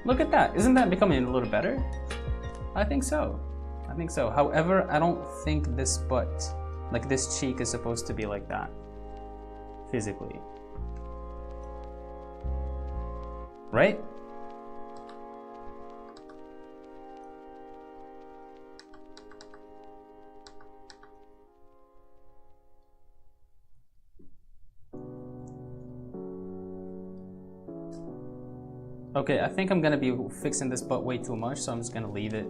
Look at that. Isn't that becoming a little better? I think so. I think so. However, I don't think this butt, like this cheek, is supposed to be like that physically. Right? Okay, I think I'm gonna be fixing this butt way too much, so I'm just gonna leave it.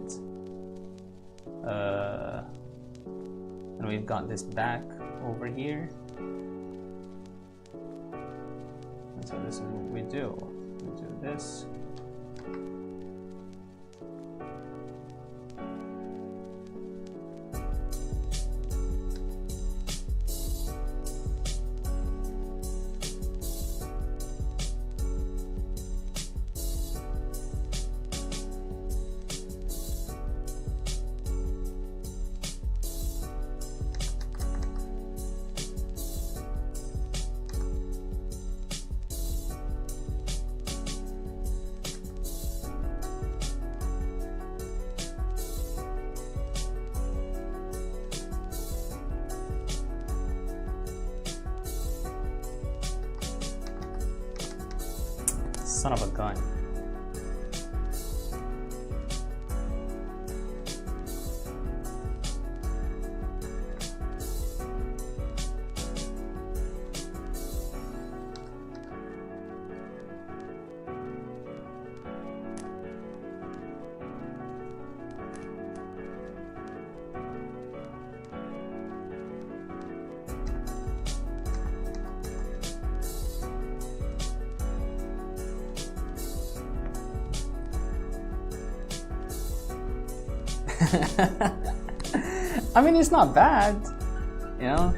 And we've got this back over here. And so this is what we do. We do this. Son of a gun. I mean, it's not bad, you know?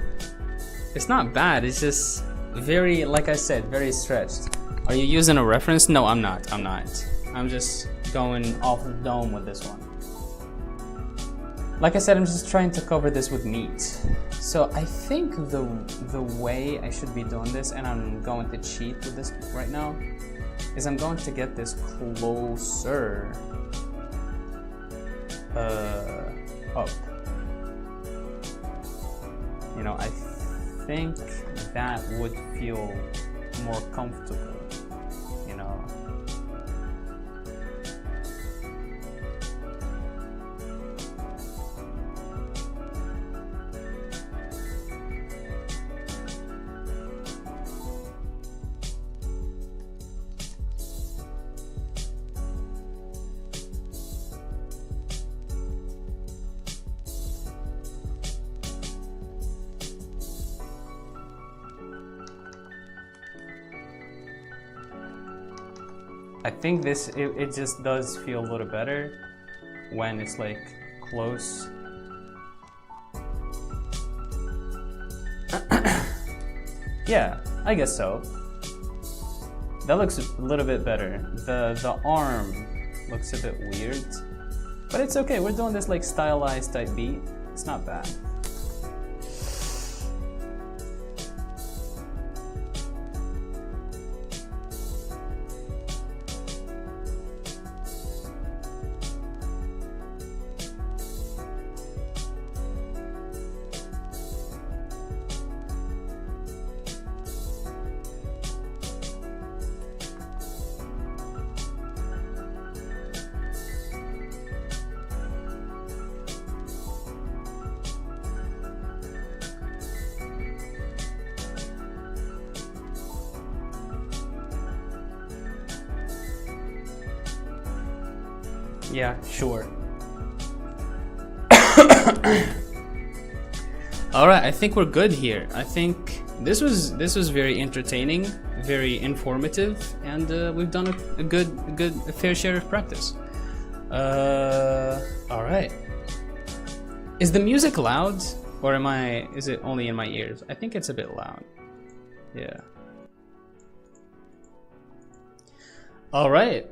It's not bad, it's just very, like I said, very stretched. Are you using a reference? No, I'm not. I'm just going off the dome with this one. Like I said, I'm just trying to cover this with meat. So I think the way I should be doing this, and I'm going to cheat with this right now, is I'm going to get this closer up. You know, I think that would feel more comfortable, you know. I think this, it just does feel a little better when it's like close. Yeah, I guess so. That looks a little bit better. The arm looks a bit weird, but it's okay. We're doing this like stylized type beat. It's not bad. Yeah, sure. All right, I think we're good here. I think this was very entertaining, very informative, and we've done a fair share of practice. All right. Is the music loud, or is it only in my ears? I think it's a bit loud. Yeah. All right.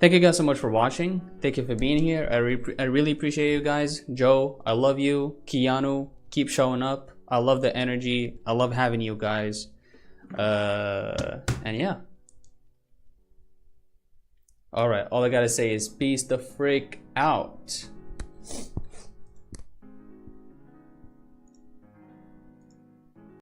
Thank you guys so much for watching. Thank you for being here. I really appreciate you guys. Joe, I love you. Keanu, keep showing up. I love the energy. I love having you guys. And yeah. All right. All I gotta say is peace the freak out.